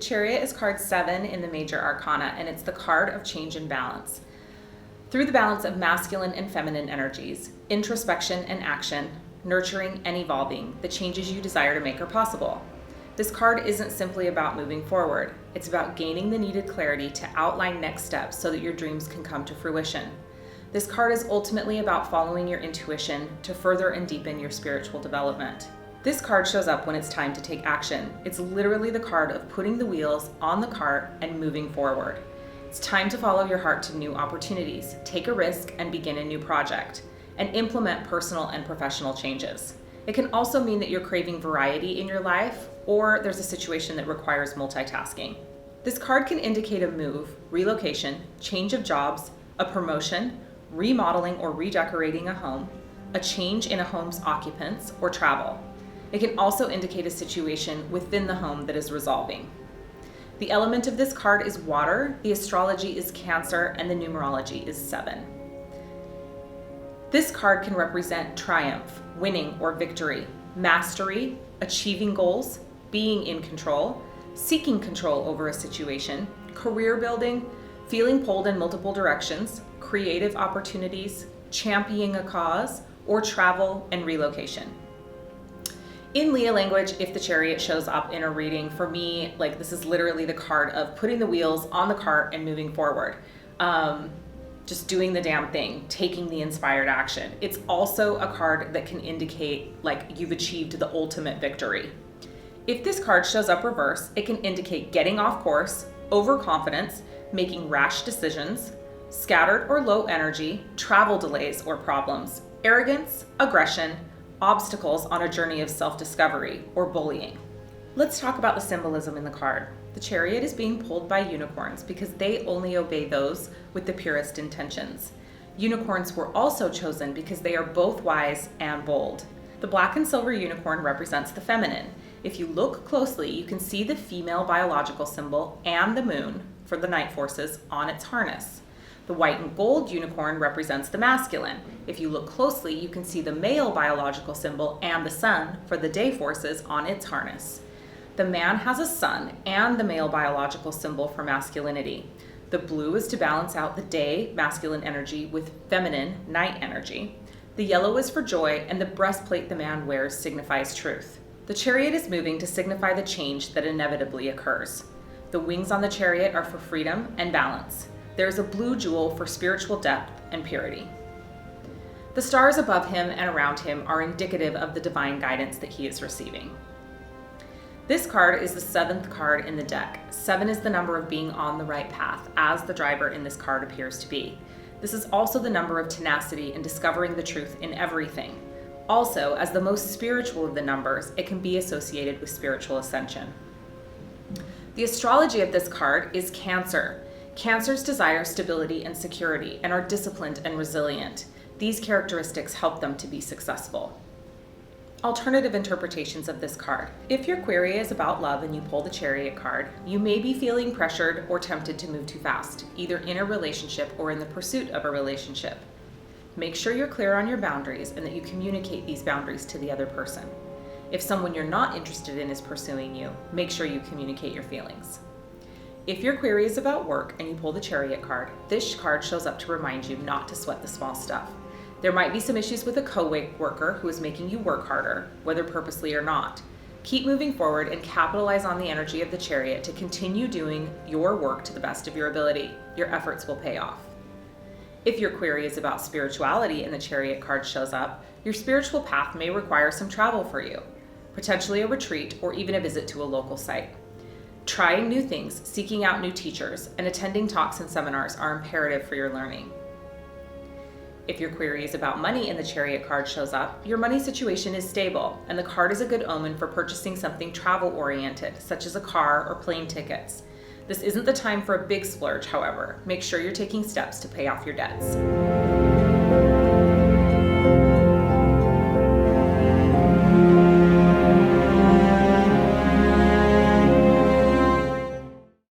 Chariot is card 7 in the Major Arcana, and it's the card of change and balance. Through the balance of masculine and feminine energies, introspection and action, nurturing and evolving, the changes you desire to make are possible. This card isn't simply about moving forward. It's about gaining the needed clarity to outline next steps so that your dreams can come to fruition. This card is ultimately about following your intuition to further and deepen your spiritual development. This card shows up when it's time to take action. It's literally the card of putting the wheels on the cart and moving forward. It's time to follow your heart to new opportunities, take a risk and begin a new project, and implement personal and professional changes. It can also mean that you're craving variety in your life, or there's a situation that requires multitasking. This card can indicate a move, relocation, change of jobs, a promotion, remodeling or redecorating a home, a change in a home's occupants, or travel. It can also indicate a situation within the home that is resolving. The element of this card is water, the astrology is Cancer, and the numerology is 7. This card can represent triumph, winning or victory, mastery, achieving goals, being in control, seeking control over a situation, career building, feeling pulled in multiple directions, creative opportunities, championing a cause, or travel and relocation. In Leah language, if the Chariot shows up in a reading, for me, like this is literally the card of putting the wheels on the cart and moving forward. Just doing the damn thing, taking the inspired action. It's also a card that can indicate like you've achieved the ultimate victory. If this card shows up reverse, it can indicate getting off course, overconfidence, making rash decisions, scattered or low energy, travel delays or problems, arrogance, aggression, obstacles on a journey of self-discovery, or bullying. Let's talk about the symbolism in the card. The Chariot is being pulled by unicorns because they only obey those with the purest intentions. Unicorns were also chosen because they are both wise and bold. The black and silver unicorn represents the feminine. If you look closely, you can see the female biological symbol and the moon for the night forces on its harness. The white and gold unicorn represents the masculine. If you look closely, you can see the male biological symbol and the sun for the day forces on its harness. The man has a sun and the male biological symbol for masculinity. The blue is to balance out the day masculine energy with feminine night energy. The yellow is for joy, and the breastplate the man wears signifies truth. The Chariot is moving to signify the change that inevitably occurs. The wings on the Chariot are for freedom and balance. There is a blue jewel for spiritual depth and purity. The stars above him and around him are indicative of the divine guidance that he is receiving. This card is the 7th card in the deck. 7 is the number of being on the right path, as the driver in this card appears to be. This is also the number of tenacity in discovering the truth in everything. Also, as the most spiritual of the numbers, it can be associated with spiritual ascension. The astrology of this card is Cancer. Cancers desire stability and security and are disciplined and resilient. These characteristics help them to be successful. Alternative interpretations of this card. If your query is about love and you pull the Chariot card, you may be feeling pressured or tempted to move too fast, either in a relationship or in the pursuit of a relationship. Make sure you're clear on your boundaries and that you communicate these boundaries to the other person. If someone you're not interested in is pursuing you, make sure you communicate your feelings. If your query is about work and you pull the Chariot card, this card shows up to remind you not to sweat the small stuff. There might be some issues with a co-worker who is making you work harder, whether purposely or not. Keep moving forward and capitalize on the energy of the Chariot to continue doing your work to the best of your ability. Your efforts will pay off. If your query is about spirituality and the Chariot card shows up, your spiritual path may require some travel for you, potentially a retreat or even a visit to a local site. Trying new things, seeking out new teachers, and attending talks and seminars are imperative for your learning. If your query is about money and the Chariot card shows up, your money situation is stable, and the card is a good omen for purchasing something travel-oriented, such as a car or plane tickets. This isn't the time for a big splurge, however. Make sure you're taking steps to pay off your debts.